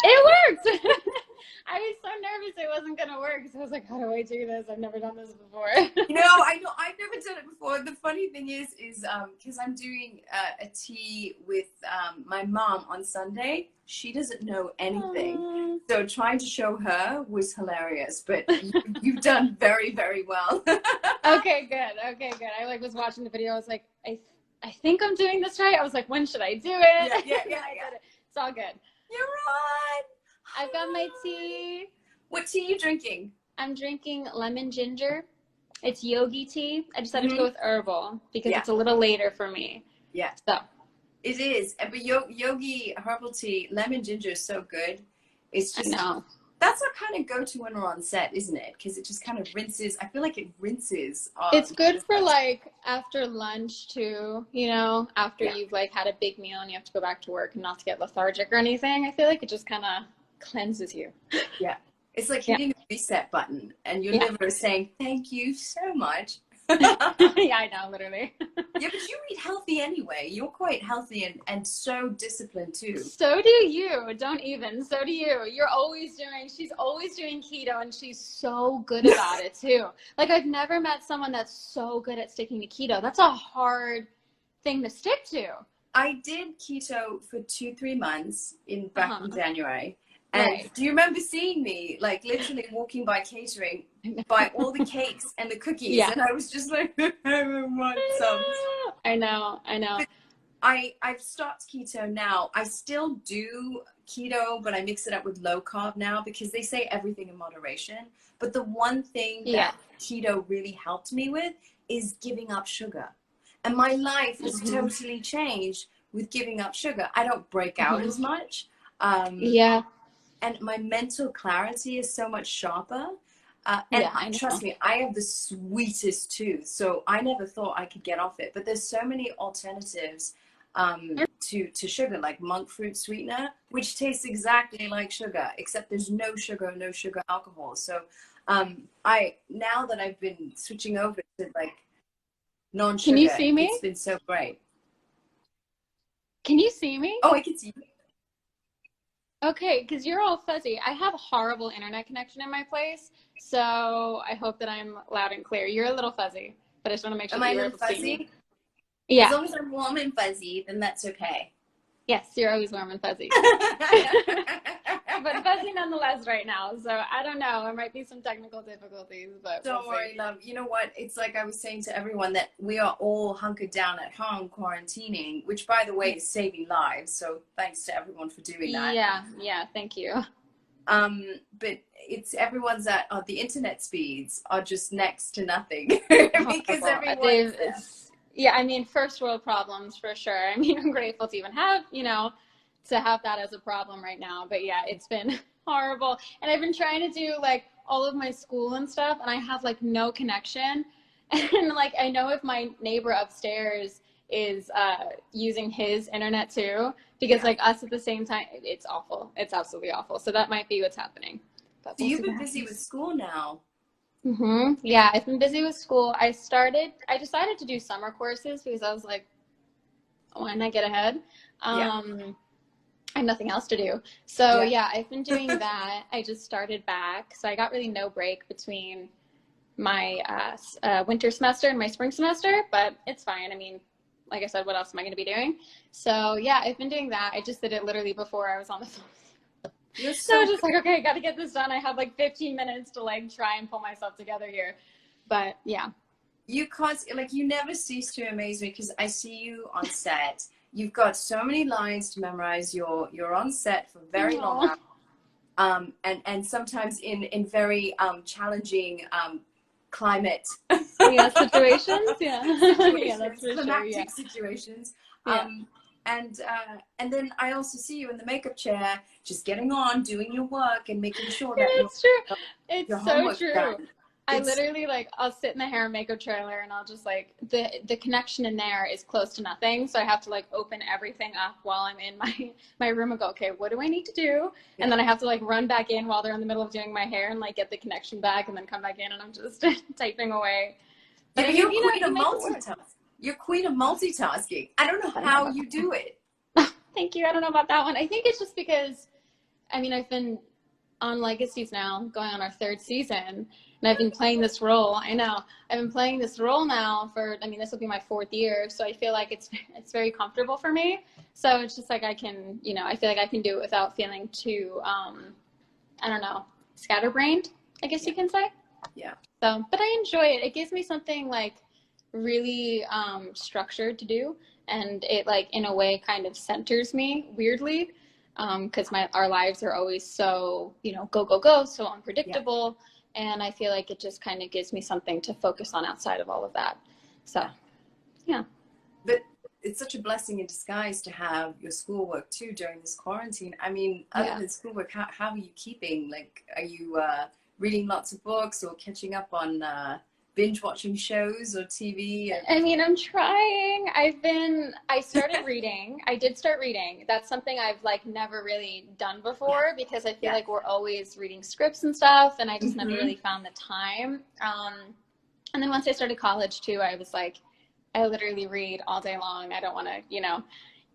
It worked. I was so nervous it wasn't going to work. So I was like, how do I do this? I've never done this before. I know, I've never done it before. The funny thing is because I'm doing a tea with my mom on Sunday. She doesn't know anything. Aww. So trying to show her was hilarious, but you've done very, very well. Okay, good. Okay, good. I like was watching the video. I was like, I think I'm doing this right. I was like, when should I do it? Yeah. It's all good. You're on. I've got my tea. What tea are you drinking? I'm drinking lemon ginger. It's yogi tea. I decided to go with herbal because it's a little later for me. Yeah. So. It is. But yogi herbal tea, lemon ginger is so good. It's just, I know. That's our kind of go-to when we're on set, isn't it? Because it just kind of rinses. I feel like it rinses. It's good for like after lunch too, you know, after you've like had a big meal and you have to go back to work and not to get lethargic or anything. I feel like it just kind of cleanses you. Yeah. It's like hitting the reset button and your liver is saying, thank you so much. Yeah, I know, literally. Yeah, but you eat healthy anyway. You're quite healthy and so disciplined too. So do you. Don't even. So do you. She's always doing keto and she's so good about it too. Like I've never met someone that's so good at sticking to keto. That's a hard thing to stick to. I did keto for 2-3 months back in January. And do you remember seeing me, like, literally walking by catering, by all the cakes and the cookies? Yeah. And I was just like, I want some. I know. But I've stopped keto now. I still do keto, but I mix it up with low carb now because they say everything in moderation. But the one thing that keto really helped me with is giving up sugar. And my life has totally changed with giving up sugar. I don't break out as much. And my mental clarity is so much sharper. Trust me, I have the sweetest tooth. So I never thought I could get off it. But there's so many alternatives to sugar, like monk fruit sweetener, which tastes exactly like sugar, except there's no sugar alcohol. So now that I've been switching over to like non-sugar, can you see me? It's been so great. Can you see me? Oh, I can see you. Okay, because you're all fuzzy. I have horrible internet connection in my place, so I hope that I'm loud and clear. You're a little fuzzy, but I just want to make sure that you're able to see me. Yeah. As long as I'm warm and fuzzy, then that's okay. Yes, you're always warm and fuzzy. But fuzzy nonetheless right now, so I don't know. There might be some technical difficulties, but don't worry, love. You know what? It's like I was saying to everyone that we are all hunkered down at home quarantining, which, by the way, is saving lives. So thanks to everyone for doing that. Yeah, thank you. But it's everyone's at the internet speeds are just next to nothing because everyone's yeah, I mean, first world problems for sure. I mean, I'm grateful to even have, to have that as a problem right now. But yeah, it's been horrible. And I've been trying to do like all of my school and stuff, and I have like no connection. And like, I know if my neighbor upstairs is using his internet too, because like us at the same time, it's awful. It's absolutely awful. So that might be what's happening. So you've been busy with school now. Yeah, I've been busy with school. I decided to do summer courses because I was like, why not get ahead? I have nothing else to do. So yeah, I've been doing that. I just started back. So I got really no break between my winter semester and my spring semester, but it's fine. I mean, like I said, what else am I going to be doing? So yeah, I've been doing that. I just did it literally before I was on the phone. So I was just like, okay, I got to get this done. I have like 15 minutes to like try and pull myself together here. But yeah. You never cease to amaze me because I see you on set. You've got so many lines to memorize. You're on set for very long hours. And sometimes in very challenging climate situations. Yeah, that's for climactic situations. And then I also see you in the makeup chair, just getting on, doing your work, and making sure that it's true. It's so true. Done. I literally I'll sit in the hair and makeup trailer, and I'll just the connection in there is close to nothing, so I have to open everything up while I'm in my room and go, okay, what do I need to do? And then I have to run back in while they're in the middle of doing my hair and get the connection back, and then come back in, and I'm just typing away. But you're queen of multitasking. You're queen of multitasking. I don't know how you do it. Thank you. I don't know about that one. I think it's just because I mean, I've been on Legacies now, going on our 3rd season, and I've been playing this role. I know I've been playing this role now for, I mean, this will be my 4th year, so I feel like it's very comfortable for me. So it's just like I can, you know, I feel like I can do it without feeling too, I don't know, scatterbrained, I guess you can say. Yeah. So, but I enjoy it. It gives me something like really structured to do, and it like in a way kind of centers me weirdly, because our lives are always so, you know, go go go, so unpredictable, and I feel like it just kind of gives me something to focus on outside of all of that. So yeah. But it's such a blessing in disguise to have your schoolwork too during this quarantine. I mean, other than schoolwork, how are you keeping? Like, are you reading lots of books or catching up on binge watching shows or TV? I mean, I'm trying. I started reading. I did start reading. That's something I've like never really done before, because I feel like we're always reading scripts and stuff, and I just never really found the time. And then once I started college too, I was like, I literally read all day long. I don't want to, you know,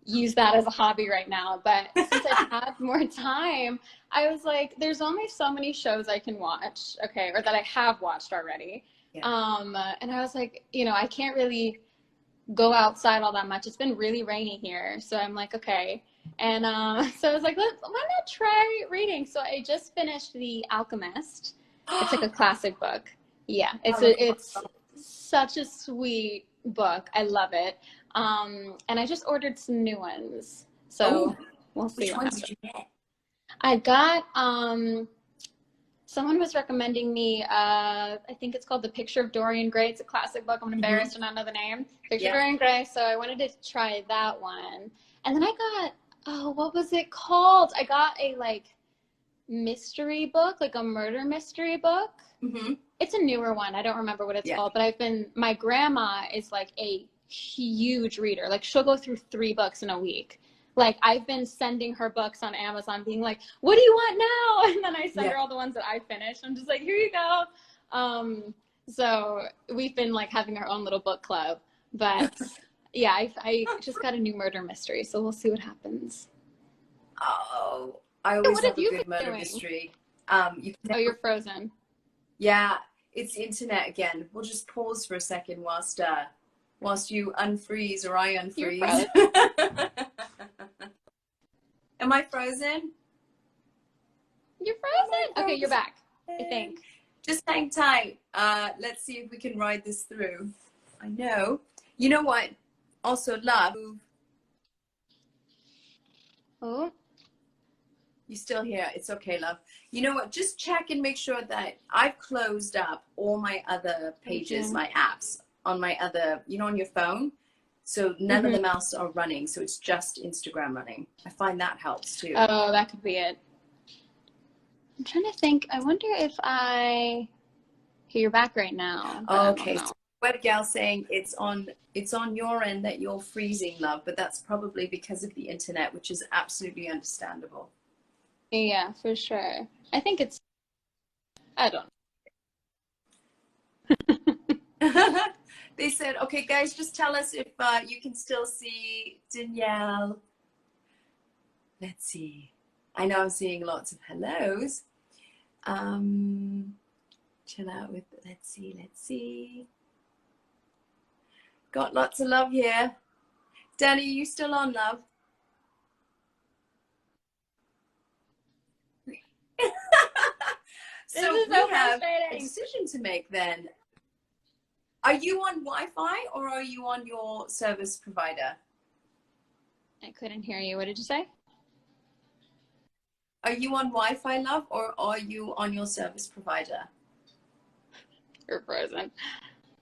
use that as a hobby right now. But since I've had more time, I was like, there's only so many shows I can watch, okay, or that I have watched already. And I was like, you know, I can't really go outside all that much. It's been really rainy here. So I'm like, okay. And so I was like, why not try reading? So I just finished The Alchemist. It's like a classic book. Yeah, it's such a sweet book. I love it. And I just ordered some new ones. So we'll see. Which ones did you get? I got, someone was recommending me, I think it's called The Picture of Dorian Gray. It's a classic book. I'm embarrassed to not know the name. Picture of Dorian Gray. So I wanted to try that one. And then I got, what was it called? I got a like mystery book, like a murder mystery book. It's a newer one. I don't remember what it's called, but my grandma is like a huge reader. Like she'll go through 3 books in a week. Like I've been sending her books on Amazon being like, what do you want now? And then I send her all the ones that I finished. I'm just like, here you go. So we've been like having our own little book club, but yeah, I just got a new murder mystery. So we'll see what happens. Oh, I always love a good murder mystery. You're frozen. Yeah, it's internet again. We'll just pause for a second whilst you unfreeze or I unfreeze. Am I frozen? You're frozen? Okay, you're back, I think. Just hang tight. Let's see if we can ride this through. I know. You know what? Also, love. Oh. You still here? It's okay, love. You know what? Just check and make sure that I've closed up all my other pages, my apps on my other, you know, on your phone. So none of them else are running. So it's just Instagram running. I find that helps too. Oh, that could be it. I'm trying to think. I wonder if you're back right now. Okay. So web gal saying it's on your end that you're freezing, love, but that's probably because of the internet, which is absolutely understandable. Yeah, for sure. I think I don't know. They said, okay, guys, just tell us if you can still see Danielle. Let's see. I know I'm seeing lots of hellos. Chill out with, let's see. Got lots of love here. Danny, are you still on, love? So we have a decision to make then. Are you on Wi-Fi or are you on your service provider? I couldn't hear you. What did you say? Are you on Wi-Fi, love, or are you on your service provider? You're frozen.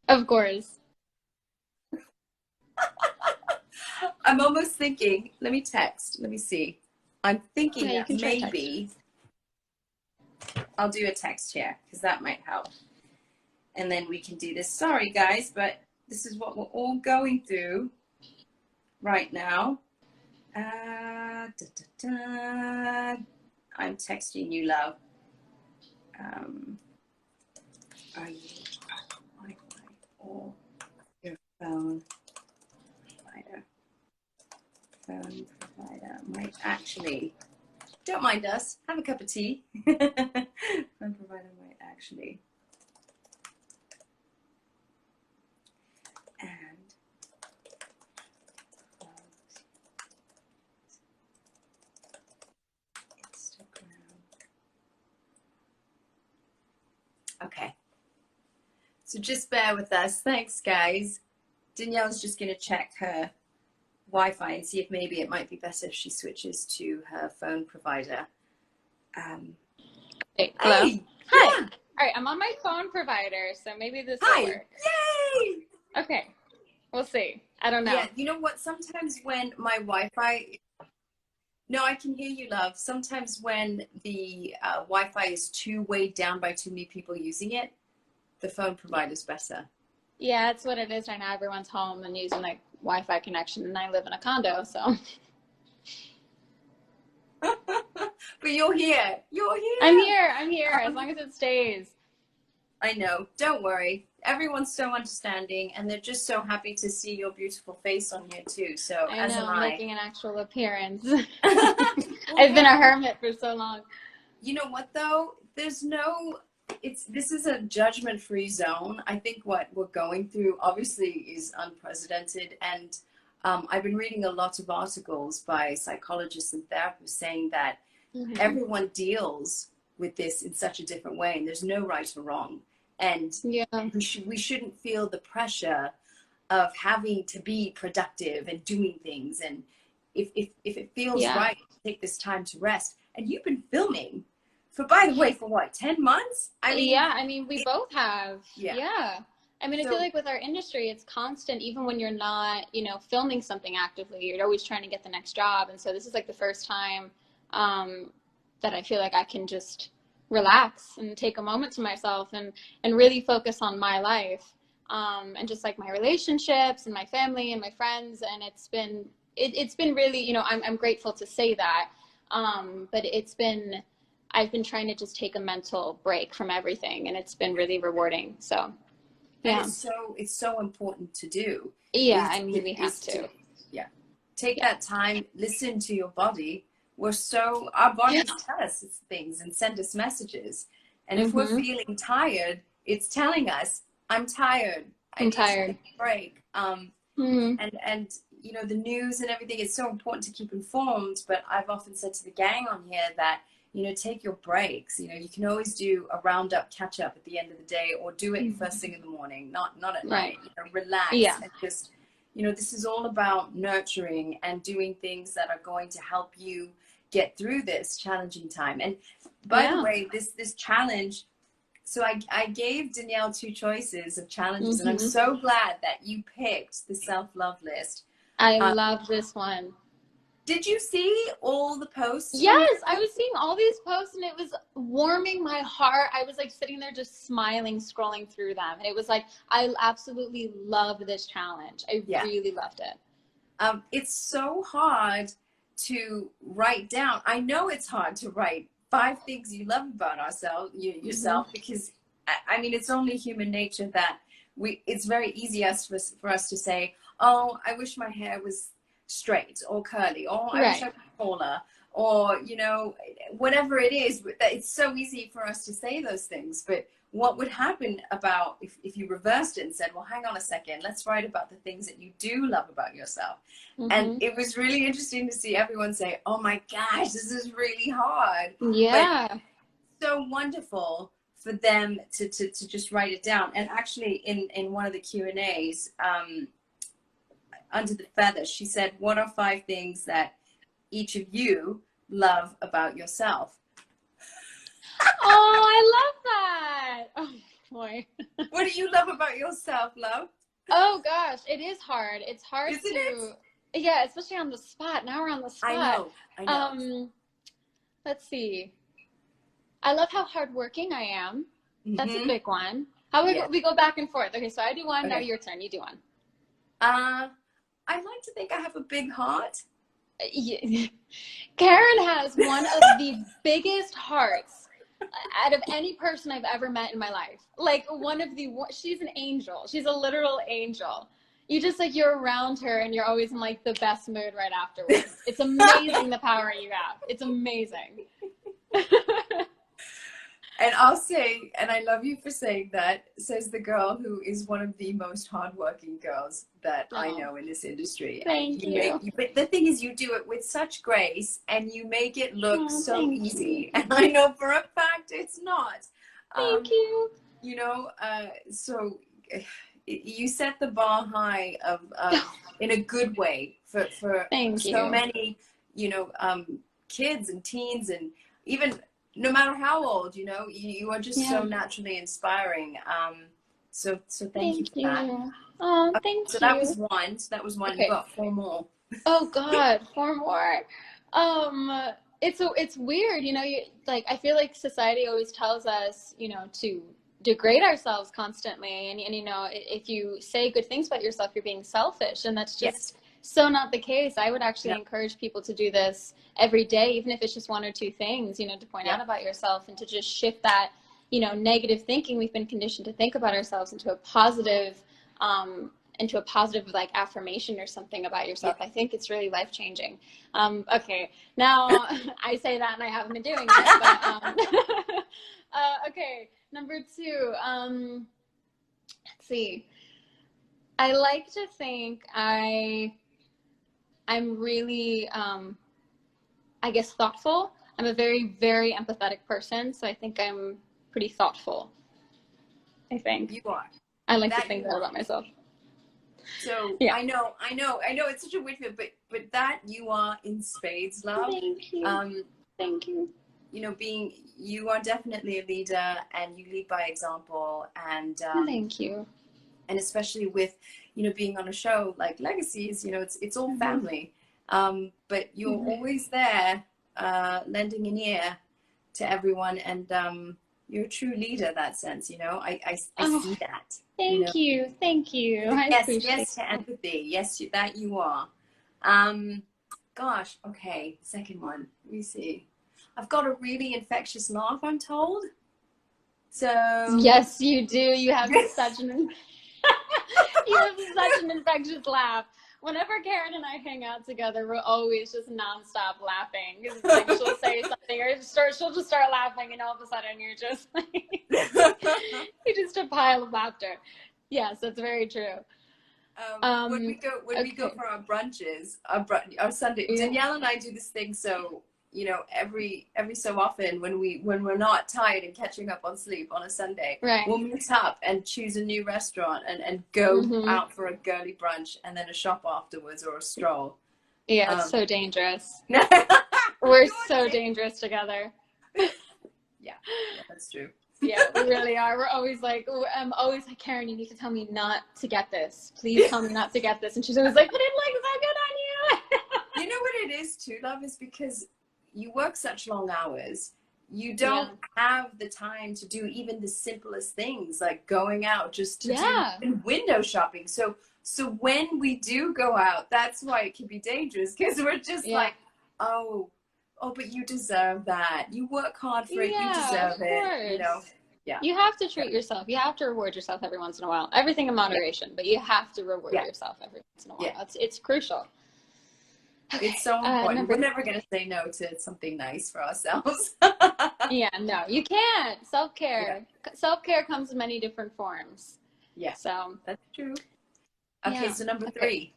Of course. I'm almost thinking, let me text. Let me see. I'm thinking that maybe I'll do a text here because that might help. And then we can do this. Sorry, guys, but this is what we're all going through right now. I'm texting you, love. Are you on Wi-Fi or your phone provider? Phone provider might actually Don't mind us. Have a cup of tea. Phone provider might actually. And Instagram. Okay. So just bear with us. Thanks, guys. Danielle's just going to check her Wi-Fi and see if maybe it might be better if she switches to her phone provider. Hey, hello. Hey, hi. yeah. All right, I'm on my phone provider, so maybe this will work. Yay! Okay, we'll see. I don't know. Yeah, you know what? Sometimes when my Wi-Fi... No, I can hear you, love. Sometimes when the Wi-Fi is too weighed down by too many people using it, the phone provider's better. Yeah, that's what it is right now. Everyone's home and using like Wi-Fi connection, and I live in a condo, so. But you're here. You're here. I'm here, as long as it stays. I know. Don't worry. Everyone's so understanding, and they're just so happy to see your beautiful face on here too. So I as know, am I. making an actual appearance. I've been a hermit for so long. You know what though? There's no... This is a judgment-free zone. I think what we're going through obviously is unprecedented, and I've been reading a lot of articles by psychologists and therapists saying that everyone deals with this in such a different way, and there's no right or wrong. And we shouldn't feel the pressure of having to be productive and doing things. And if it feels right, take this time to rest. And you've been filming for, by the way, for what, 10 months? I mean, we both have. Yeah. I mean, I feel like with our industry, it's constant, even when you're not, you know, filming something actively, you're always trying to get the next job. And so this is like the first time that I feel like I can just relax and take a moment to myself and really focus on my life and just like my relationships and my family and my friends. And it's been really, you know, I'm grateful to say that. But I've been trying to just take a mental break from everything, and it's been really rewarding. So, yeah. And it's so important to do. Yeah, I mean, we have to. Take that time, listen to your body. Our bodies tell us things and send us messages. And if we're feeling tired, it's telling us, I'm tired. I'm tired. Need to take a break. And you know, the news and everything, it's so important to keep informed. But I've often said to the gang on here that, you know, take your breaks. You know, you can always do a roundup catch up at the end of the day, or do it first thing in the morning, not at night. You know, relax and just, you know, this is all about nurturing and doing things that are going to help you get through this challenging time. And by the way, this challenge, so I gave Danielle 2 choices of challenges, and I'm so glad that you picked the self-love list. I love this one. Did you see all the posts? Yes, I was seeing all these posts, and it was warming my heart. I was like sitting there just smiling, scrolling through them. And it was like, I absolutely love this challenge. I really loved it. It's so hard to write down. I know it's hard to write 5 things you love about yourself, because I mean, it's only human nature that it's very easy for us to say, oh, I wish my hair was straight or curly, or I wish I was taller, or, you know, whatever it is. It's so easy for us to say those things. But what would happen about if you reversed it and said, well, hang on a second, let's write about the things that you do love about yourself. And it was really interesting to see everyone say, oh my gosh, this is really hard. But so wonderful for them to just write it down. And actually in one of the Q&As, under the feather, she said, what are 5 things that each of you love about yourself? Oh, I love that. Oh boy. What do you love about yourself, love? Oh gosh, it is hard. It's hard Isn't it? Yeah, especially on the spot. Now we're on the spot. I know. Let's see. I love how hardworking I am. That's a big one. How we go back and forth. Okay, so I do one. Now your turn. You do one. I like to think I have a big heart. Karen has one of the biggest hearts out of any person I've ever met in my life. Like she's an angel. She's a literal angel. you just like, you're around her and you're always in like the best mood right afterwards. It's amazing the power you have. It's amazing. And I'll say, and I love you for saying that, says the girl who is one of the most hardworking girls that I know in this industry. Thank you. But the thing is, you do it with such grace and you make it look so easy. And I know for a fact it's not. Thank you. You know, so you set the bar high of in a good way for so many, you know, kids and teens, and even no matter how old, you know, you are just so naturally inspiring. So thank you for that. Oh, thank you. So that was one. Okay. You got 4 more. Oh God, 4 more. It's weird, you know, like, I feel like society always tells us, you know, to degrade ourselves constantly. And you know, if you say good things about yourself, you're being selfish. And that's just so not the case. I would actually encourage people to do this every day, even if it's just 1 or 2 things, you know, to point out about yourself and to just shift that, you know, negative thinking we've been conditioned to think about ourselves into a positive like affirmation or something about yourself. I think it's really life-changing. Okay, now I say that and I haven't been doing it, but okay, number 2, let's see. I like to think I'm really, I guess, thoughtful. I'm a very, very empathetic person, so I think I'm pretty thoughtful. I think. You are. I like to think that about myself. So I know it's such a weird feel, but that you are in spades, love. Thank you. Thank you. You know, you are definitely a leader, and you lead by example, and thank you. And especially with, you know, being on a show like Legacies, you know, it's all family. But you're always there, lending an ear to everyone, and you're a true leader in that sense, you know. I see that. Thank you. Thank you. Yes to empathy. Yes, that you are. Gosh, okay, second one. Let me see. I've got a really infectious laugh, I'm told. So yes, you do. You have such an infectious laugh. Whenever Karen and I hang out together, we're always just nonstop laughing. It's like she'll say something, or she'll just start laughing, and all of a sudden you're just like, you're just a pile of laughter. Yes, that's very true. When we go for our brunches, our Sunday, Danielle and I do this thing. So, you know, every so often when we're not tired and catching up on sleep on a Sunday, we'll meet up and choose a new restaurant and go out for a girly brunch and then a shop afterwards or a stroll. Yeah, it's so dangerous. We're so dangerous together. Yeah, that's true. Yeah, we really are. We're always like, I'm always like, Karen, you need to tell me not to get this. Please tell me not to get this. And she's always like, but it looks so good on you. You know what it is too, love, is because you work such long hours, you don't have the time to do even the simplest things, like going out just to do window shopping. So when we do go out, that's why it can be dangerous, because we're just like, oh, but you deserve that. You work hard for it. You deserve it. You know. Yeah. You have to treat yourself. You have to reward yourself every once in a while. Everything in moderation, but you have to reward yourself every once in a while. It's crucial. Okay. It's so important. We're never going to say no to something nice for ourselves. No, you can't. Self-care. Self-care comes in many different forms. Yeah. So that's true. Okay, so number 3.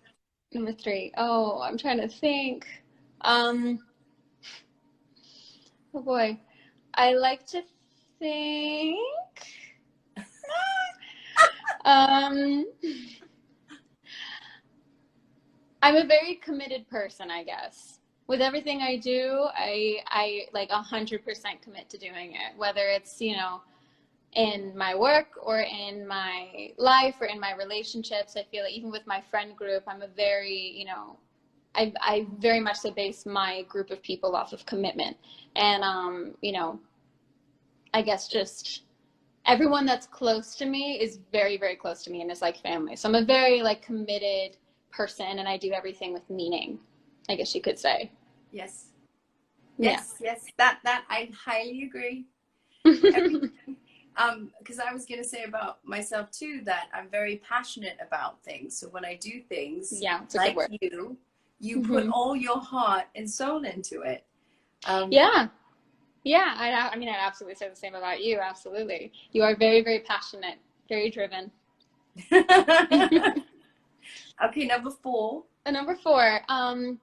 Number 3. Oh, I'm trying to think. Oh boy. I like to think. I'm a very committed person, I guess. With everything I do, I like 100% commit to doing it, whether it's, you know, in my work or in my life or in my relationships. I feel like even with my friend group, I'm a very, you know, I very much so base my group of people off of commitment. And, you know, I guess just everyone that's close to me is very, very close to me and is like family. So I'm a very like committed person, and I do everything with meaning, I guess you could say. Yes, that I highly agree. Because I was gonna say about myself too that I'm very passionate about things. So when I do things, Yeah, it's a like good word. you put all your heart and soul into it. Yeah. Yeah, I mean, I'd absolutely say the same about you. Absolutely. You are very, very passionate, very driven. Okay, number 4. Number 4, I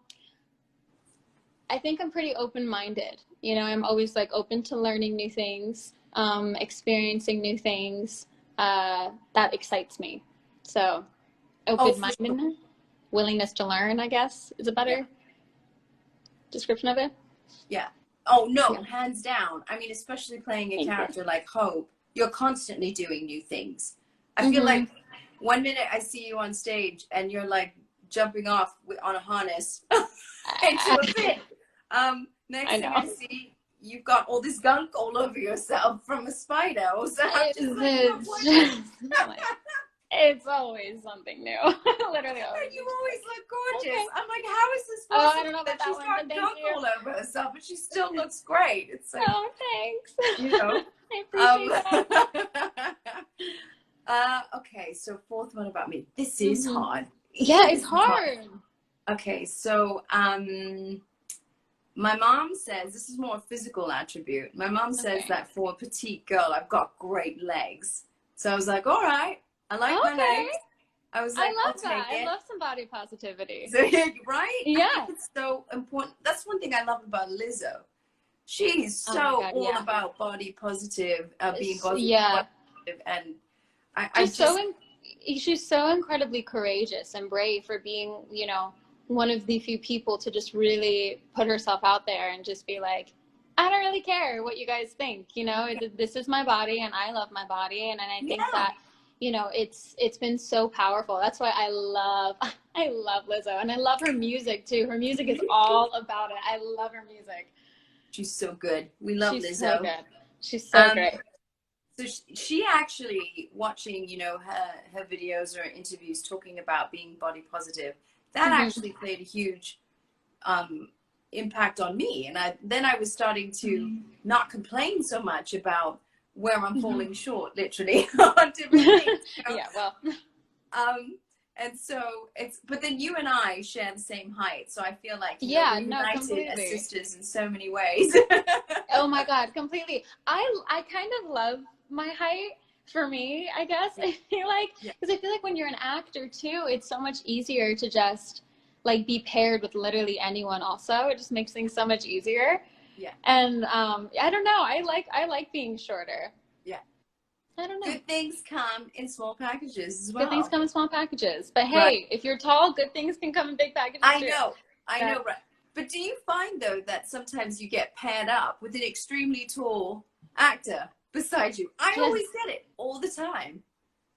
think I'm pretty open-minded. You know, I'm always like open to learning new things, experiencing new things. That excites me. So open-mindedness, willingness to learn, I guess, is a better description of it. Yeah. Oh, no, hands down. I mean, especially playing a character like Hope, you're constantly doing new things. I feel like one minute I see you on stage and you're like jumping off on a harness into a pit. Next thing I see, you've got all this gunk all over yourself from a spider. So I'm just like, it's always something new. Literally always. And you always look gorgeous. Okay. I'm like, how is this possible? I don't know about that she's got gunk all over herself, but she still looks great. It's like, oh, thanks. You know. I appreciate that. Okay, so 4th one about me. This is hard. Yeah, it's hard. Okay, so my mom says, this is more a physical attribute. My mom says that for a petite girl, I've got great legs. So I was like, all right. I like my legs. I was like, I love that. I love some body positivity. So, right? Yeah. I think it's so important. That's one thing I love about Lizzo. She's so all about body positive, being positive. And she's so incredibly courageous and brave for being, you know, one of the few people to just really put herself out there and just be like, I don't really care what you guys think, you know, this is my body and I love my body. And I think that, you know, it's been so powerful. That's why I love Lizzo, and I love her music too. Her music is all about it. I love her music. She's so good. We love Lizzo. She's so good. She's so great. So she actually, watching, you know, her videos or interviews talking about being body positive, that actually played a huge impact on me. And then I was starting to not complain so much about where I'm falling short, literally, on different things. You know? Yeah, well. And so but then you and I share the same height, so I feel like we're united as sisters in so many ways. Oh my God, completely. I kind of love my height. For me, I guess I feel like, because I feel like when you're an actor too, it's so much easier to just like be paired with literally anyone. Also, it just makes things so much easier. Yeah. And I don't know. I like being shorter. Yeah. I don't know. Good things come in small packages as well. Good things come in small packages. But hey, if you're tall, good things can come in big packages too. I know, right. But do you find though that sometimes you get paired up with an extremely tall actor beside you? I always get it all the time.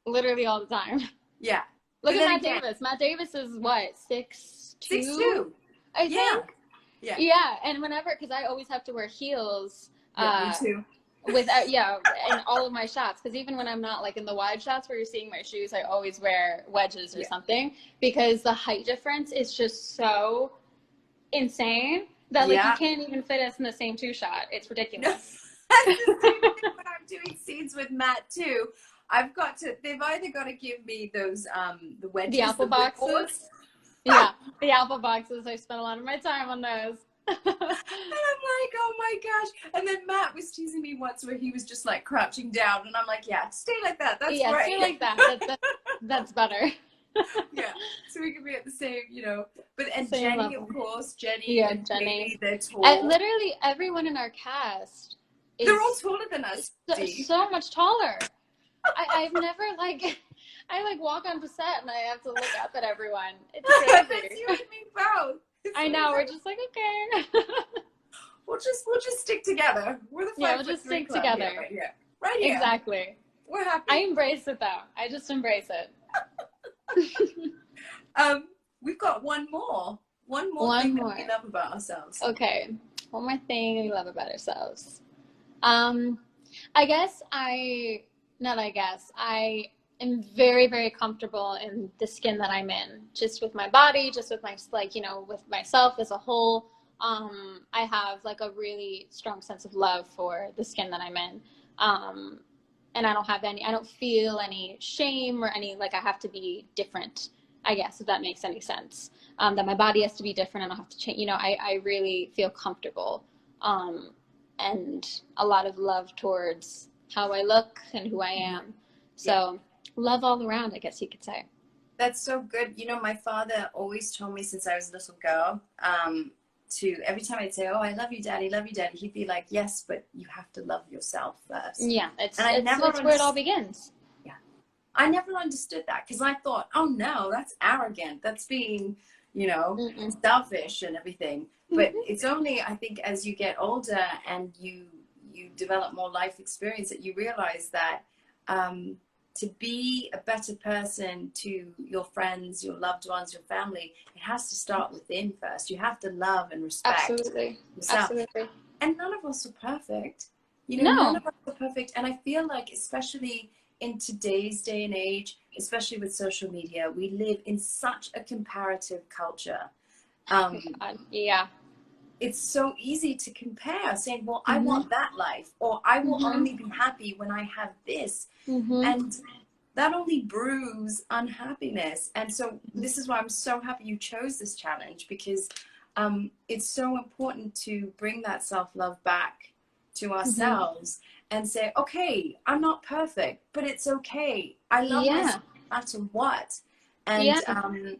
Literally all the time. Yeah. Look at Matt Davis. Matt Davis is what, 6'2"? 6'2". I think. Yeah. Yeah, and whenever, because I always have to wear heels. Me too. With in all of my shots, because even when I'm not like in the wide shots where you're seeing my shoes, I always wear wedges or something, because the height difference is just so insane that like you can't even fit us in the same 2 shot. It's ridiculous. That's the same thing when I'm doing scenes with Matt too. They've either got to give me those the wedges, the apple boxes. The apple boxes. I spent a lot of my time on those. And I'm like, oh my gosh. And then Matt was teasing me once where he was just like crouching down, and I'm like, yeah, stay like that. That's great. Stay like that. That's better. Yeah. So we can be at the same, you know. But same Jenny, level. of course, Jenny and Bailey, they're tall. And literally everyone in our cast they're all taller than us. So much taller. I've never like I walk onto set and I have to look up at everyone. It's crazy. That's you and me both. I know, we're just like, okay. We'll just stick together. We're the 5'3" we'll just stick together. Here, right here. Exactly. We're happy. I embrace it though. I just embrace it. We've got one more thing that we love about ourselves. Okay. One more thing we love about ourselves. I am very, very comfortable in the skin that I'm in, just with my body, just with my, like, you know, with myself as a whole. I have like a really strong sense of love for the skin that I'm in. and I don't feel any shame or any, like I have to be different, I guess, if that makes any sense. That my body has to be different. I don't have to change, I really feel comfortable. And a lot of love towards how I look and who I am. So love all around, I guess you could say. That's so good. My father always told me since I was a little girl, to every time I'd say, oh, I love you, daddy, he'd be like, yes, but you have to love yourself first. Yeah, it's where it all begins. Yeah. I never understood that, because I thought, oh no, that's arrogant. That's being, selfish and everything. But it's only, I think, as you get older and you develop more life experience that you realize that to be a better person to your friends, your loved ones, your family, it has to start within first. You have to love and respect yourself. Absolutely. And none of us are perfect. No. None of us are perfect. And I feel like, especially in today's day and age, especially with social media, we live in such a comparative culture. Yeah. It's so easy to compare, saying, well, I want that life, or I will only be happy when I have this. And that only brews unhappiness. And so this is why I'm so happy you chose this challenge, because it's so important to bring that self-love back to ourselves and say, okay, I'm not perfect, but it's okay. I love myself no matter what. And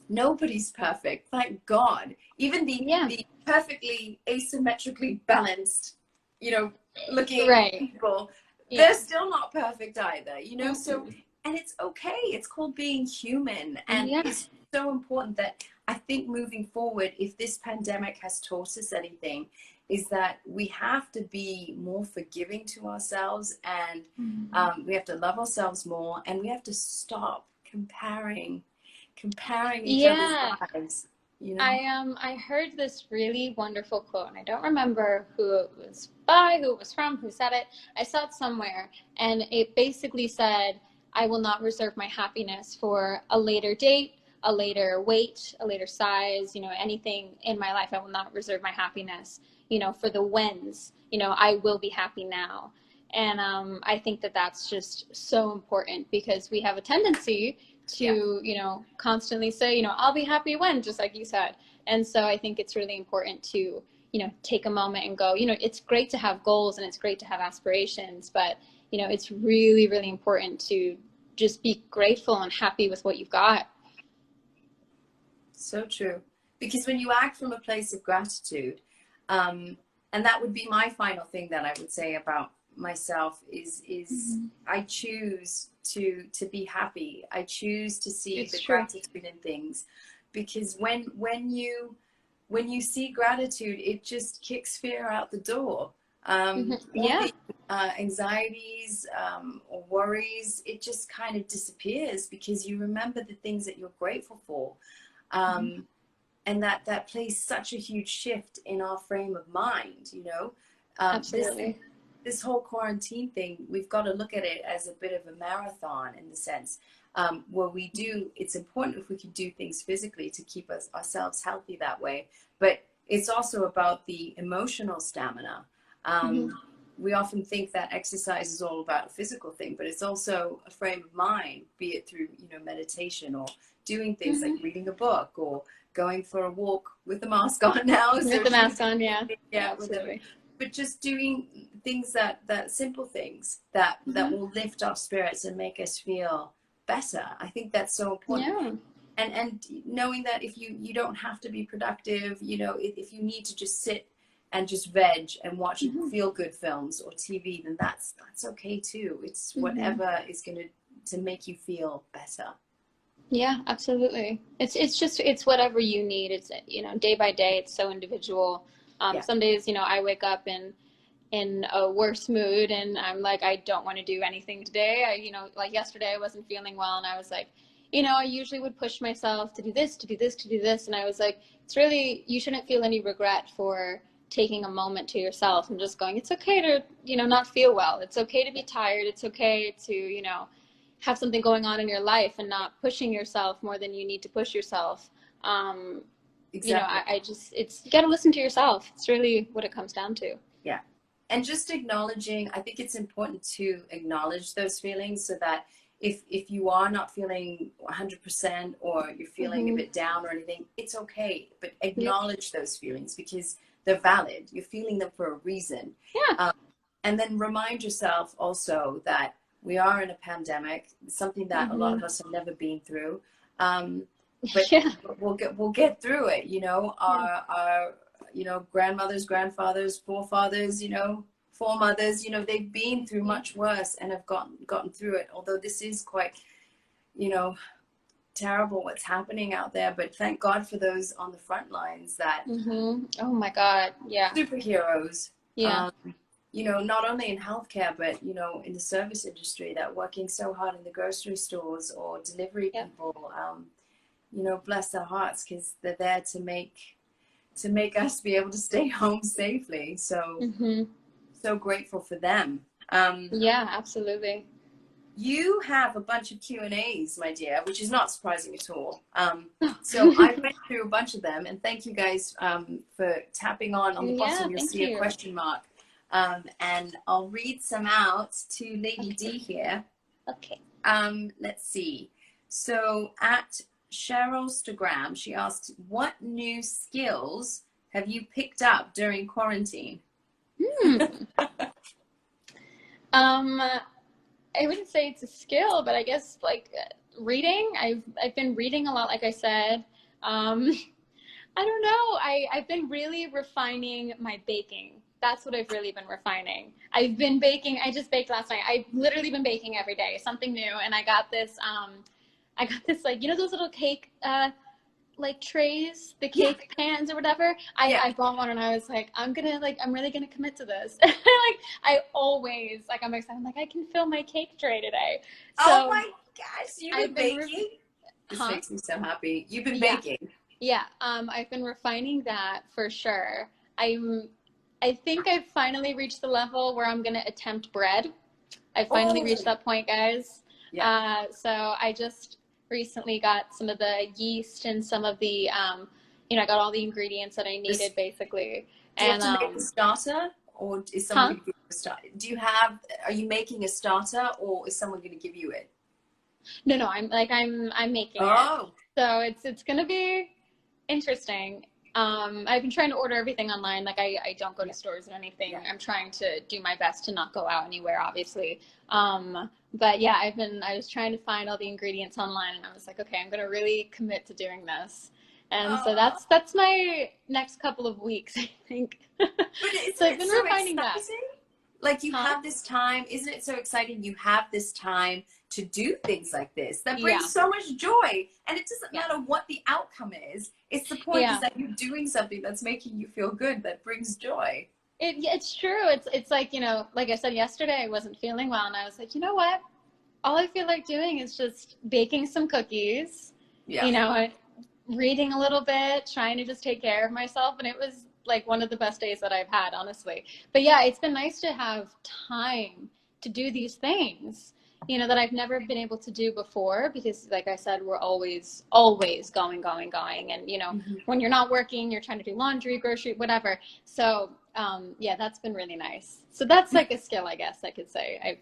nobody's perfect, thank God. Even the perfectly asymmetrically balanced, looking people, they're still not perfect either, So, and it's okay. It's called being human. And it's so important that I think moving forward, if this pandemic has taught us anything, is that we have to be more forgiving to ourselves, and we have to love ourselves more, and we have to stop comparing each other's lives. I heard this really wonderful quote, and I don't remember who it was by, who it was from, who said it. I saw it somewhere, and it basically said, I will not reserve my happiness for a later date, a later weight, a later size, anything in my life. I will not reserve my happiness, for the whens. I will be happy now. And I think that that's just so important, because we have a tendency to, constantly say, I'll be happy when, just like you said. And so I think it's really important to, take a moment and go, it's great to have goals and it's great to have aspirations, but, it's really, really important to just be grateful and happy with what you've got. So true. Because when you act from a place of gratitude, and that would be my final thing that I would say about myself is I choose to be happy. I choose to see the gratitude in things, because when you see gratitude, it just kicks fear out the door. All the anxieties or worries, it just kind of disappears, because you remember the things that you're grateful for. And that plays such a huge shift in our frame of mind, Absolutely. This whole quarantine thing, we've got to look at it as a bit of a marathon, in the sense where it's important if we can do things physically to keep ourselves healthy that way. But it's also about the emotional stamina. We often think that exercise is all about a physical thing, but it's also a frame of mind, be it through, Mm-hmm. meditation, or doing things like reading a book, or going for a walk with the mask on now. With the mask on, yeah. Yeah, absolutely. But just doing things that simple things that will lift our spirits and make us feel better. I think that's so important. Yeah. And knowing that if you don't have to be productive, if you need to just sit and just veg and watch feel good films or TV, then that's okay too. It's whatever is going to make you feel better. Yeah, absolutely. It's whatever you need. It's, day by day, it's so individual. Some days, I wake up in a worse mood, and I'm like, I don't want to do anything today. Like yesterday, I wasn't feeling well, and I was like, I usually would push myself to do this, to do this, to do this. And I was like, you shouldn't feel any regret for taking a moment to yourself and just going, it's okay to, not feel well. It's okay to be tired. It's okay to, have something going on in your life and not pushing yourself more than you need to push yourself. Exactly. You got to listen to yourself. It's really what it comes down to. Yeah. And just acknowledging, I think it's important to acknowledge those feelings so that if you are not feeling 100% or you're feeling a bit down or anything, it's okay. But acknowledge those feelings because they're valid. You're feeling them for a reason. Yeah. And then remind yourself also that we are in a pandemic, something that a lot of us have never been through. But we'll get through it. You know, our you know, grandmothers, grandfathers, forefathers, you know, foremothers, you know, they've been through much worse and have gotten through it. Although this is quite, you know, terrible what's happening out there. But thank God for those on the front lines that, oh my God, yeah, superheroes. Yeah. You know, not only in healthcare, but, you know, in the service industry that working so hard in the grocery stores or delivery people, you know, bless their hearts because they're there to make us be able to stay home safely. So, so grateful for them. Yeah, absolutely. You have a bunch of Q&As, my dear, which is not surprising at all. So I went through a bunch of them, and thank you guys for tapping on the bottom. You'll see a question mark. And I'll read some out to Lady D here. Okay. Let's see. So at Cherylstagram, she asked, what new skills have you picked up during quarantine? I wouldn't say it's a skill, but I guess like reading. I've been reading a lot, like I said. I don't know. I've been really refining my baking. That's what I've really been refining. I've been baking. I just baked last night. I've literally been baking every day, something new. And I got this like, you know, those little cake, like trays, the cake pans or whatever. I bought one and I was like, I'm really gonna commit to this. Like I always, like, I'm excited. I'm like, I can fill my cake tray today. So oh my gosh, you've been baking? This makes me so happy. You've been baking. Yeah. I've been refining that for sure. I think I've finally reached the level where I'm gonna attempt bread. I finally reached that point, guys. So I just recently got some of the yeast and some of the you know, I got all the ingredients that I needed basically. Do you have to make a starter, or is someone going to give you a starter? Are you making a starter, or is someone going to give you it? No, I'm making it. So it's gonna be interesting. I've been trying to order everything online. Like I don't go to stores or anything. I'm trying to do my best to not go out anywhere, obviously. But yeah, I was trying to find all the ingredients online, and I was like, okay, I'm gonna really commit to doing this. And so that's my next couple of weeks, I think. But so I've been refining that. Like you have this time, isn't it so exciting? You have this time to do things like this that brings so much joy, and it doesn't matter what the outcome is. It's the point is that you're doing something that's making you feel good, that brings joy. It's true. It's like, you know, like I said yesterday, I wasn't feeling well, and I was like, you know what? All I feel like doing is just baking some cookies. You know, reading a little bit, trying to just take care of myself, and it was like one of the best days that I've had, honestly. But yeah, it's been nice to have time to do these things, you know, that I've never been able to do before, because like I said, we're always going. And, you know, when you're not working, you're trying to do laundry, grocery, whatever. So yeah, that's been really nice. So that's like a skill, I guess I could say I've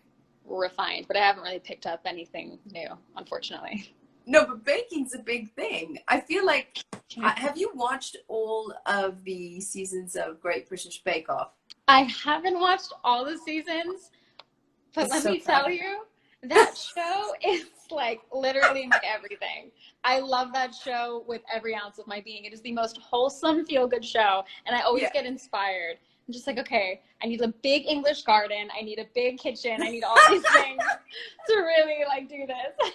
refined, but I haven't really picked up anything new, unfortunately. No, but baking's a big thing. I feel like, have you watched all of the seasons of Great British Bake Off? I haven't watched all the seasons, but let me tell you, that show is like literally my everything. I love that show with every ounce of my being. It is the most wholesome, feel-good show, and I always get inspired. I'm just like, okay, I need a big English garden. I need a big kitchen. I need all these things to really like do this.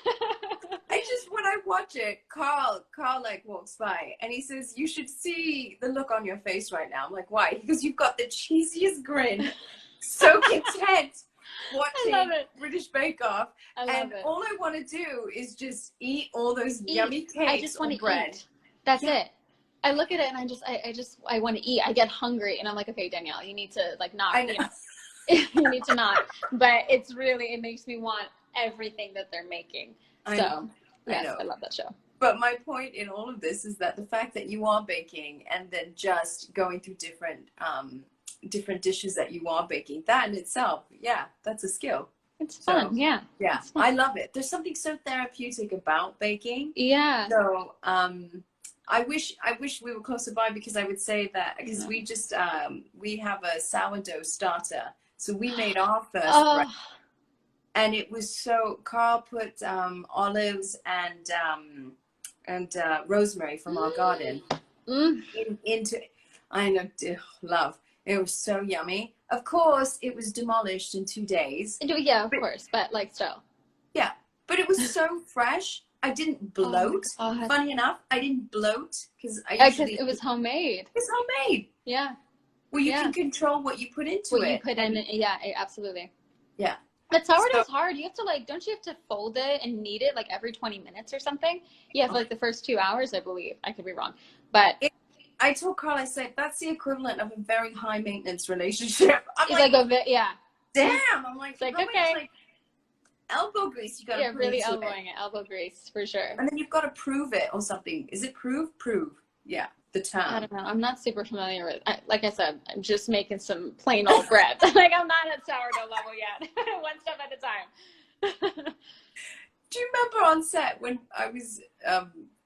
When I watch it, Carl like walks by and he says, you should see the look on your face right now. I'm like, why? Because you've got the cheesiest grin, so content watching British Bake Off. And all I want to do is just eat all those yummy cakes. I just want to bread. Eat. That's it. I look at it and I want to eat. I get hungry and I'm like, okay, Danielle, you need to like not, you know, you need to not. But it's really, it makes me want everything that they're making. So yes, I love that show. But my point in all of this is that the fact that you are baking and then just going through different different dishes that you are baking. That in itself, yeah, that's a skill. It's fun. Yeah. Yeah. Fun. I love it. There's something so therapeutic about baking. Yeah. So, I wish we were closer by, because I would say that, because we just, we have a sourdough starter. So we made our first bread. And it was so, Carl put olives and rosemary from our garden into, I know, love. It was so yummy. Of course, it was demolished in 2 days. Yeah, of course, but like still. Yeah, but it was so fresh. I didn't bloat. Oh, Funny enough, I didn't bloat because it was homemade. It's homemade. Yeah. Well, you can control what you put into it. What you put in it. Yeah, absolutely. Yeah. But sourdough is hard. You have to don't you have to fold it and knead it like every 20 minutes or something? Yeah, for like the first 2 hours, I believe. I could be wrong. But I told Carl, I said, that's the equivalent of a very high maintenance relationship. I'm like a bit, yeah. Damn. I'm like, it's like, okay. Much, elbow grease you got to put really into elbowing it. Elbow grease, for sure. And then you've got to prove it or something. Is it prove? Prove. Yeah, the term. I don't know. I'm not super familiar with like I said, I'm just making some plain old bread. Like, I'm not at sourdough level yet. One step at a time. Do you remember on set when I was,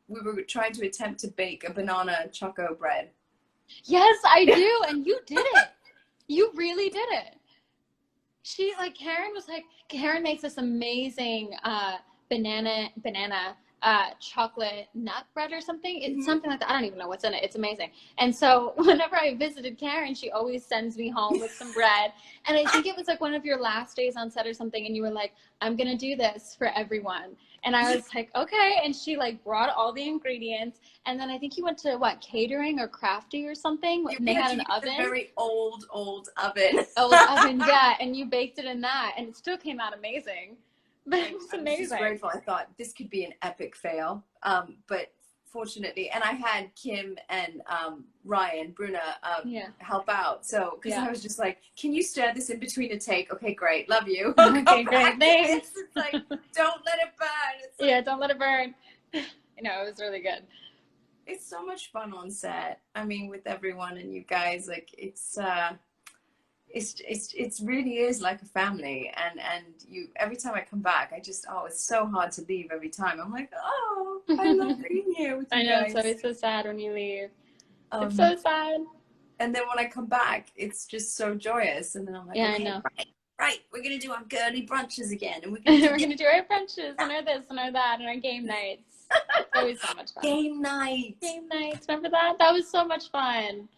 we were trying to attempt to bake a banana choco bread? Yes, I do. And you did it. You really did it. She, like, Karen makes this amazing banana chocolate nut bread or something. It's something like that. I don't even know what's in it. It's amazing. And so whenever I visited Karen, she always sends me home with some bread. And I think it was like one of your last days on set or something. And you were like, I'm going to do this for everyone. And I was like, okay. And she like brought all the ingredients. And then I think you went to catering or crafty or something. And they had an oven. A very old oven. Old oven, yeah. And you baked it in that. And it still came out amazing. But it was amazing. I was just grateful. I thought this could be an epic fail. But fortunately, and I had Kim and Ryan, Bruna, help out. So, because I was just like, can you stir this in between a take? Okay, great. Love you. Okay, great. Thanks. It's like, don't let it burn. It's like, don't let it burn. It was really good. It's so much fun on set. I mean, with everyone and you guys, like, it really is like a family, and you, every time I come back, I just, it's so hard to leave every time. I'm like, I love being here with you guys. I know, it's always so sad when you leave. It's so sad. And then when I come back, it's just so joyous, and then I'm like, I know. Right, we're gonna do our girly brunches again, and we're gonna do our brunches and our this and our that and our game nights. It's always so much fun. Game nights. Remember that? That was so much fun.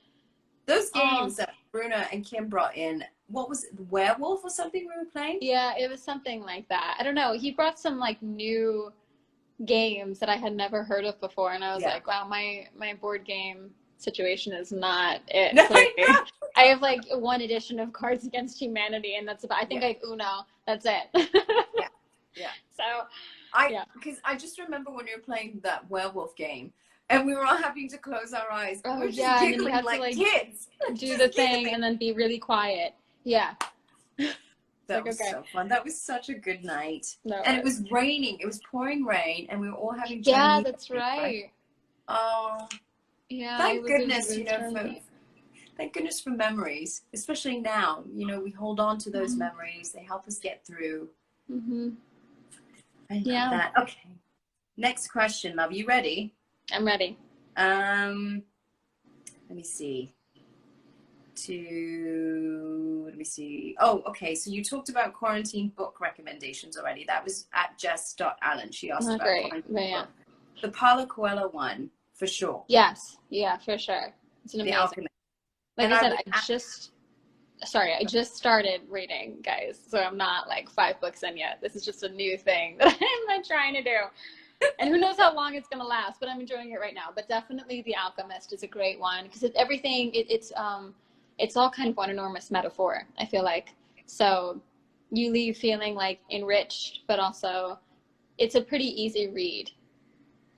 Those games that Bruna and Kim brought in, what was it, werewolf or something we were playing? Yeah, it was something like that. I don't know. He brought some like new games that I had never heard of before, and I was like, wow, my board game situation is not it. No, I have like one edition of Cards Against Humanity, and that's about, I think I have Uno. That's it. Yeah. So because I just remember when we were playing that werewolf game, and we were all having to close our eyes. Oh, we were just and then you giggling had like to like kids. do the thing and then be really quiet. Yeah. That was so fun. That was such a good night. No, and it was raining. It was pouring rain, and we were all having Chinese. Yeah, that's right. Oh. Yeah. Thank goodness, thank goodness for memories, especially now. We hold on to those memories. They help us get through. Mm-hmm. I love that. Okay. Next question, love. You ready? I'm ready. Let me see. Let me see. Oh, okay. So you talked about quarantine book recommendations already. That was at Jess.Allen. She asked about quarantine book. The Paulo Coelho one, for sure. Yes. Yeah, for sure. It's an amazing. The Alchemist. Like I said, I just started reading, guys. So I'm not like 5 books in yet. This is just a new thing that I'm trying to do. And who knows how long it's going to last, but I'm enjoying it right now. But definitely The Alchemist is a great one, because it's all kind of one enormous metaphor, I feel like. So you leave feeling like enriched, but also it's a pretty easy read.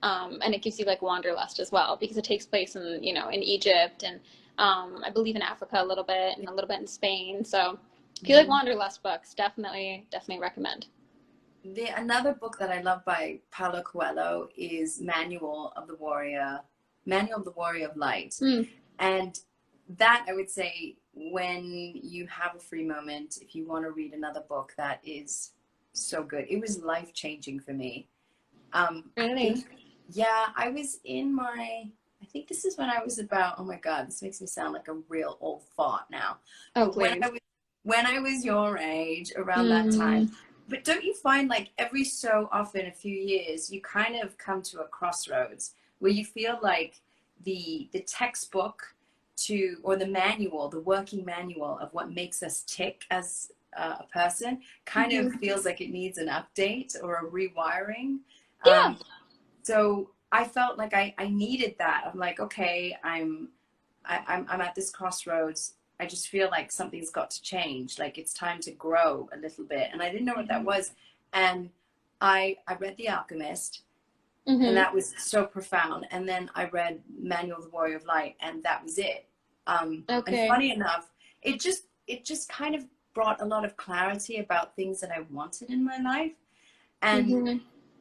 And it gives you like wanderlust as well, because it takes place in Egypt, and I believe in Africa a little bit, and a little bit in Spain. So if you like wanderlust books, definitely recommend. Another book that I love by Paulo Coelho is Manual of the Warrior of Light. And that, I would say, when you have a free moment, if you want to read another book that is so good. It was life-changing for me. Really? I was in my, I think this is when I was about, oh my God, this makes me sound like a real old fart now. Oh, But please. when I was your age, around that time, but don't you find like every so often, a few years, you kind of come to a crossroads where you feel like the textbook or the manual, the working manual of what makes us tick as a person kind of feels like it needs an update or a rewiring. Yeah. So I felt like I needed that. I'm like, okay, I'm at this crossroads. I just feel like something's got to change. Like it's time to grow a little bit. And I didn't know what that was. And I read The Alchemist, and that was so profound. And then I read Manual of the Warrior of Light, and that was it. And funny enough, it just kind of brought a lot of clarity about things that I wanted in my life. And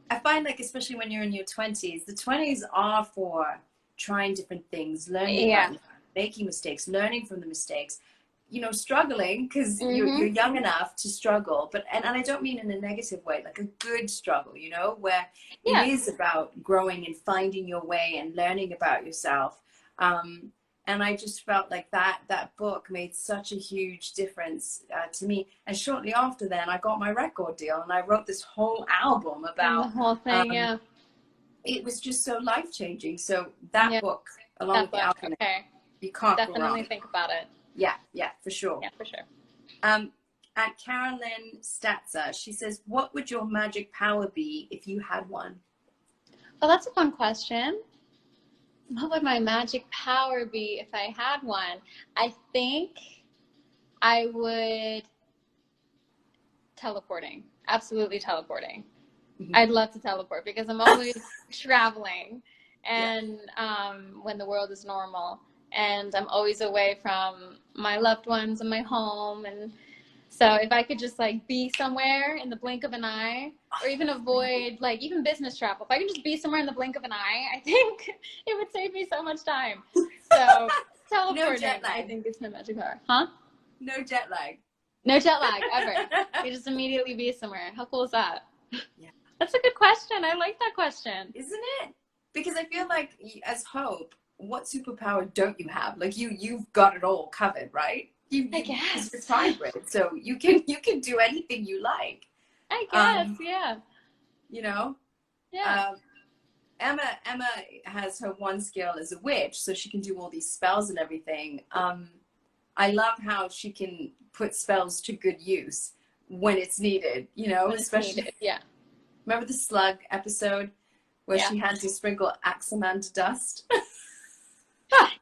I find like, especially when you're in your 20s, the 20s are for trying different things, learning about making mistakes, learning from the mistakes, you know, struggling because you're young enough to struggle. But and I don't mean in a negative way, like a good struggle, you know, where it is about growing and finding your way and learning about yourself. And I just felt like that book made such a huge difference to me. And shortly after then, I got my record deal, and I wrote this whole album about the whole thing. It was just so life changing. So that book, along with The Alchemist, you can't definitely go think about it. Yeah, for sure. Yeah, for sure. At Carolyn Statzer, she says, "What would your magic power be if you had one?" Oh, that's a fun question. What would my magic power be if I had one? I think I would teleporting. Absolutely teleporting. I'd love to teleport because I'm always traveling, and when the world is normal, and I'm always away from my loved ones and my home. And so if I could just like be somewhere in the blink of an eye, or even avoid like even business travel, if I could just be somewhere in the blink of an eye, I think it would save me so much time. So teleporting, no jet lag. I think is my magic power. Huh? No jet lag. No jet lag ever. You just immediately be somewhere. How cool is that? Yeah. That's a good question. I like that question. Isn't it? Because I feel like as Hope, what superpower don't you have? Like you've got it all covered, right? I guess. It's hybrid, so you can do anything you like. I guess, yeah. You know? Yeah. Emma has her one skill as a witch, so she can do all these spells and everything. I love how she can put spells to good use when it's needed, you know, especially needed. Yeah. Remember the slug episode where she had to sprinkle Axamander dust?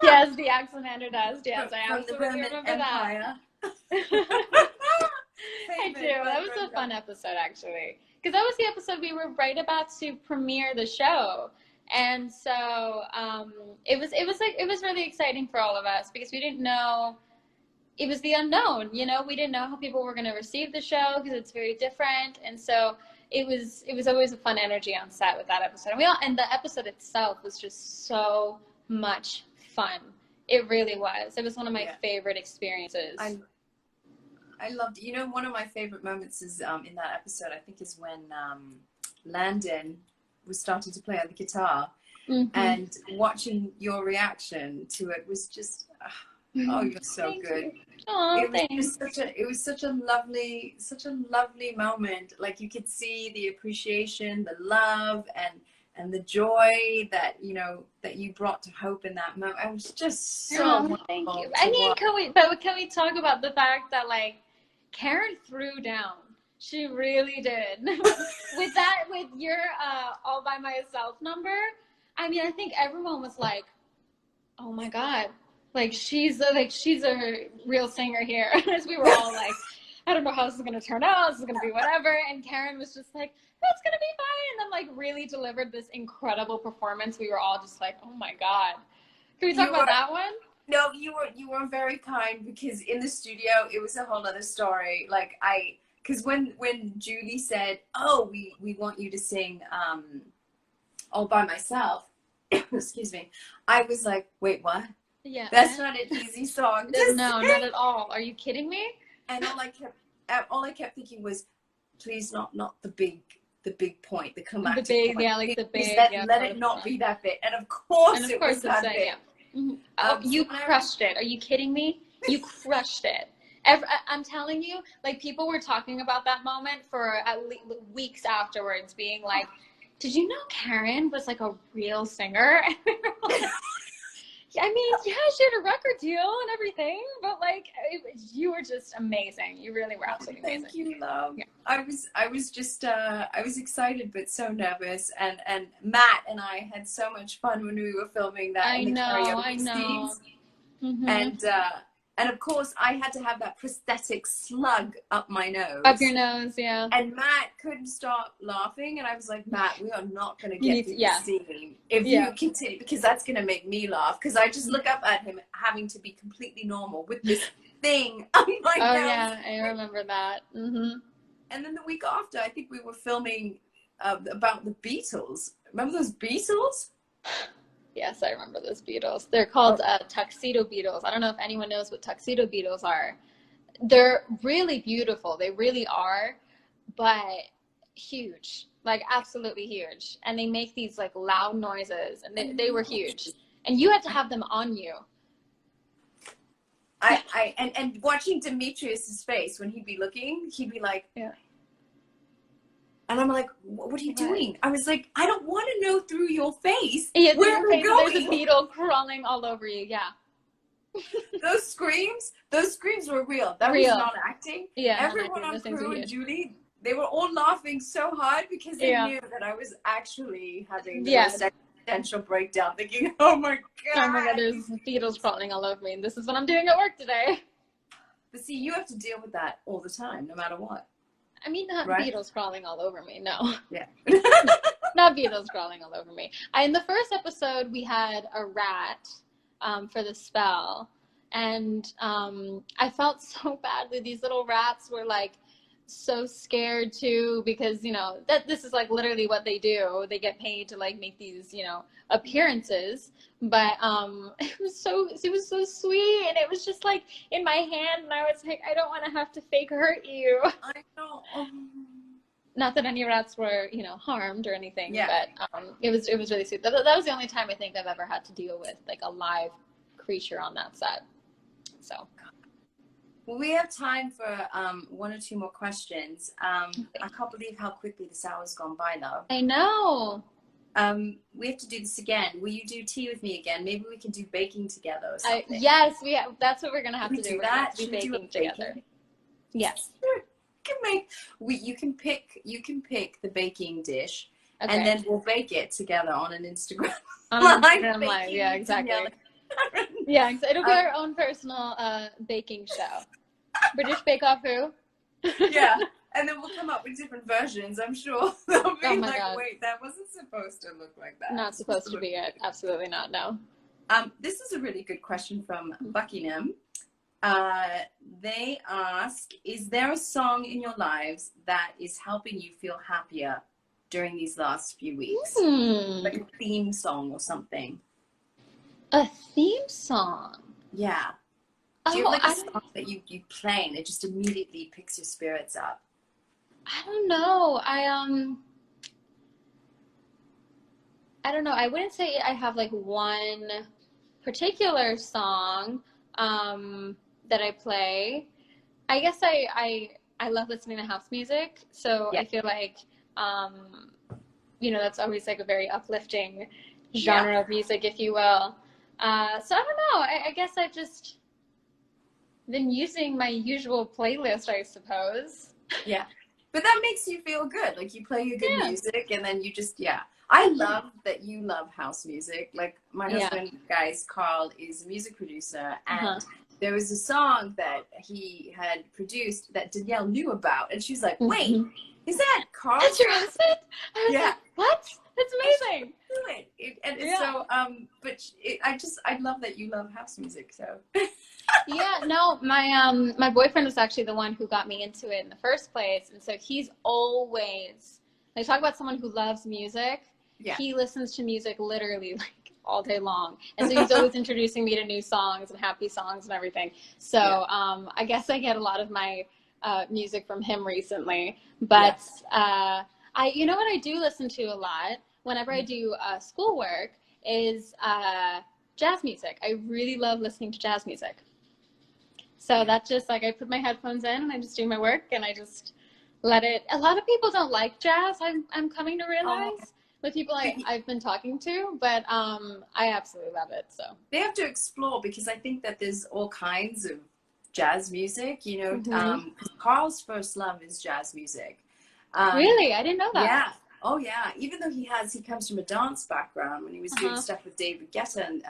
Yes, the Axamander dust. Yes, I absolutely remember that. I do. That was a fun episode, actually, because that was the episode we were right about to premiere the show, and so it was really exciting for all of us because we didn't know. It was the unknown, you know. We didn't know how people were going to receive the show because it's very different, and so it was always a fun energy on set with that episode. And the episode itself was just so much fun. It really was. It was one of my favorite experiences. I loved it. You know, one of my favorite moments is in that episode, I think, is when Landon was starting to play on the guitar, and watching your reaction to it was just, oh, you're so good. It was such a lovely moment. Like you could see the appreciation, the love, and the joy that you brought to Hope in that moment. I was just so thank you. I mean, can we talk about the fact that like Karen threw down? She really did. with your all by myself number. I mean, I think everyone was like, oh my God. Like she's a real singer here. As we were all like, I don't know how this is gonna turn out. This is gonna be whatever. And Karen was just like, that's gonna be fine. And then like really delivered this incredible performance. We were all just like, oh my God. Can we talk about that one? No, you were very kind because in the studio it was a whole other story. Like because when Julie said, oh, we want you to sing All by Myself, excuse me, I was like, wait, what? Yeah. That's not an easy song to No, sing. not at all. Are you kidding me? And all I kept thinking was, please not the big point, the climactic point. Yeah, like the big, let it not be that bit. And of course it was that bit. Yeah. Mm-hmm. Oh, you crushed it. Are you kidding me? You crushed it. I'm telling you, like, people were talking about that moment for at least weeks afterwards, being like, did you know Karen was like a real singer? I mean, yeah, she had a record deal and everything, but like, you were just amazing. You really were absolutely amazing. Thank you, love. Yeah. I was just I was excited but so nervous, and Matt and I had so much fun when we were filming that. I know. Scenes. Mm-hmm. And of course, I had to have that prosthetic slug up my nose. Up your nose, yeah. And Matt couldn't stop laughing, and I was like, Matt, we are not going to get through this scene if you continue, because that's going to make me laugh. Because I just look up at him having to be completely normal with this thing up my nose. Oh yeah, I remember that. Mm-hmm. And then the week after, I think we were filming about the Beatles. Remember those Beatles? Yes, I remember those Beatles. They're called tuxedo Beatles. I don't know if anyone knows what tuxedo Beatles are. They're really beautiful. They really are, but huge, like absolutely huge. And they make these like loud noises, and they were huge. And you had to have them on you. And watching Demetrius's face when he'd be looking, he'd be like, yeah. And I'm like, what are you doing? I was like, I don't want to know through your face. Yeah, where we're going. There's a beetle crawling all over you. Yeah. Those screams were real. That was not acting. Yeah. Everyone on crew and Julie, they were all laughing so hard because they knew that I was actually having the most existential breakdown, thinking, oh my God, there's beetles crawling all over me, and this is what I'm doing at work today. But see, you have to deal with that all the time, no matter what. I mean, not beetles crawling all over me. No. Yeah. Not beetles crawling all over me. In the first episode, we had a rat for the spell. And I felt so badly. These little rats were like so scared too, because, you know, this is like literally what they do. They get paid to like make these, you know, appearances. But it was so sweet, and it was just like in my hand, and I was like, I don't want to have to fake hurt you. I know. Not that any rats were, you know, harmed or anything, but it was really sweet. That was the only time I think I've ever had to deal with like a live creature on that set. So. Well, we have time for one or two more questions. I can't believe how quickly this hour's gone by, though. I know. We have to do this again. Will you do tea with me again? Maybe we can do baking together or something. Yes, that's what we're gonna have to do. Do that. We're gonna do baking together. Yes. You can pick the baking dish, and then we'll bake it together on an Instagram. Live. Yeah, exactly. Yeah, it'll be our own personal baking show. British Bake Off who? Yeah. And then we'll come up with different versions, I'm sure. They'll be like, God. Wait, that wasn't supposed to look like that. Not supposed to be it. Absolutely not, no. This is a really good question from Buckingham. They ask, is there a song in your lives that is helping you feel happier during these last few weeks? Like a theme song or something. A theme song? Yeah. Do you have like a song that you play and it just immediately picks your spirits up? I don't know. I don't know. I wouldn't say I have like one particular song that I play. I guess I love listening to house music, so I feel like you know, that's always like a very uplifting genre of music, if you will. So I don't know. I guess I've just been using my usual playlist, I suppose. Yeah. But that makes you feel good. Like you play your good music, and then you just, I love that you love house music. Like my husband, guys, Carl, is a music producer, and there was a song that he had produced that Danielle knew about, and she's like, wait, is that Carl? That's your husband? I was like, what? That's amazing. I love that you love house music, so. Yeah, no, my boyfriend was actually the one who got me into it in the first place, and so he's always, like, talk about someone who loves music. He listens to music literally like all day long. And so he's always introducing me to new songs and happy songs and everything. So I guess I get a lot of my music from him recently. But you know what I do listen to a lot whenever I do schoolwork is jazz music. I really love listening to jazz music. So that's just like I put my headphones in and I just do my work and I just let it. A lot of people don't like jazz. I'm coming to realize with people I've been talking to, but I absolutely love it. So they have to explore, because I think that there's all kinds of jazz music. You know, Carl's first love is jazz music. Really, I didn't know that. Yeah. Oh yeah. Even though he comes from a dance background when he was doing stuff with David Guetta and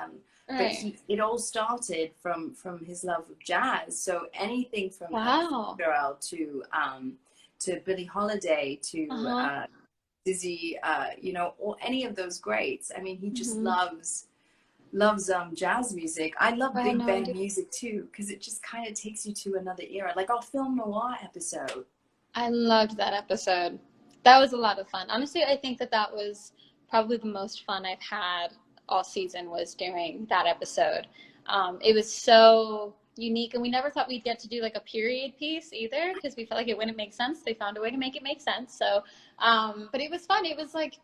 but it all started from his love of jazz. So anything from Girl to Billie Holiday to Dizzy, you know, or any of those greats. I mean, he just loves jazz music. I love big band music too, because it just kind of takes you to another era, like our film noir episode. I loved that episode. That was a lot of fun. Honestly, I think that was probably the most fun I've had all season, was doing that episode. It was so unique, and we never thought we'd get to do like a period piece either, because we felt like it wouldn't make sense. They found a way to make it make sense. So, but it was fun. It was like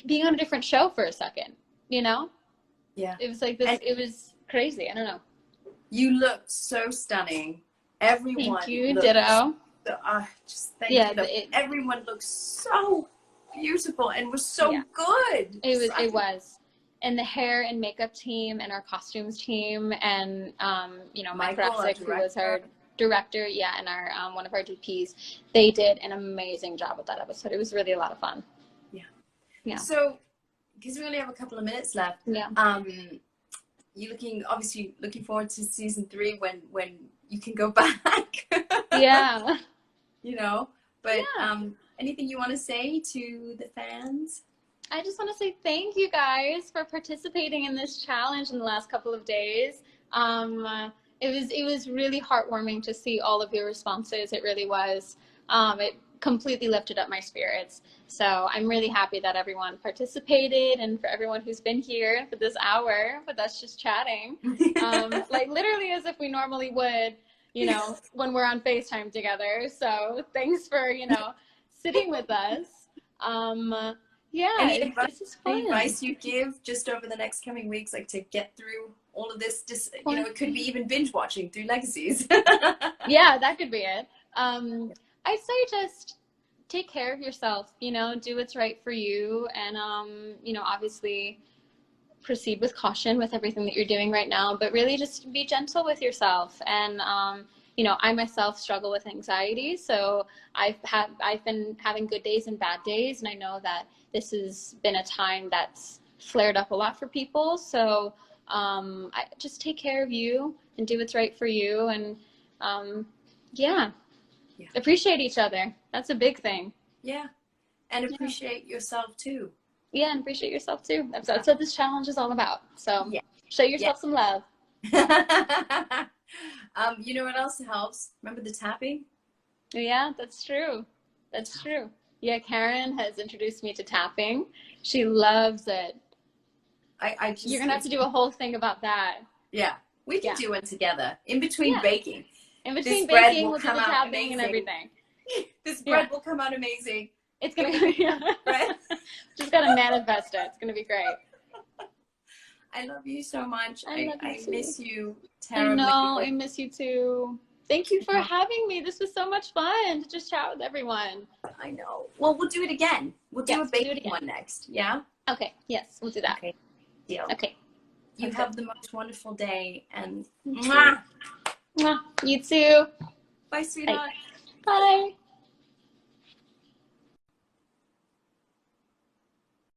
being on a different show for a second, you know? Yeah. It was like this, it was crazy. I don't know. You looked so stunning. Everyone. Thank you, ditto. Just thank you. Everyone looks so beautiful and was so good. It was. And the hair and makeup team and our costumes team and you know, Mike Rapsick, who was our director, and our one of our DPs, they did an amazing job with that episode. It was really a lot of fun. Yeah. So, because we only have a couple of minutes left, you obviously looking forward to season 3 when you can go back. Yeah. You know, but anything you want to say to the fans? I just want to say thank you guys for participating in this challenge in the last couple of days. It was really heartwarming to see all of your responses. It really was. It completely lifted up my spirits. So I'm really happy that everyone participated, and for everyone who's been here for this hour with us just chatting, like literally as if we normally would, you know, when we're on FaceTime together. So thanks for, you know, sitting with us. Any advice you give just over the next coming weeks, like to get through all of this? Just, you know, it could be even binge watching through Legacies. Yeah, that could be it. I'd say just take care of yourself, you know, do what's right for you, and you know, obviously proceed with caution with everything that you're doing right now, but really just be gentle with yourself. And you know, I myself struggle with anxiety, so I've been having good days and bad days, and I know that this has been a time that's flared up a lot for people. So I just take care of you and do what's right for you, and appreciate each other. That's a big thing. Yeah, and appreciate yourself too. Yeah, and appreciate yourself too. That's what this challenge is all about. So show yourself some love. You know what else helps? Remember the tapping? Yeah, that's true. That's true. Yeah, Karen has introduced me to tapping. She loves it. You're going to have to do a whole thing about that. Yeah, we can do one together. In between baking. In between baking, we'll do the tapping and everything. This bread will come out amazing. It's going to be, just got to manifest it. It's going to be great. I love you so much. I miss you terribly. I know, I miss you too. Thank you for having me. This was so much fun to just chat with everyone. I know. Well, we'll do it again. We'll do a baking one next. Yeah? Okay. Yes, we'll do that. Okay. Deal. Okay. You have the most wonderful day, and mwah. Mwah. You too. Bye, sweetheart. Bye.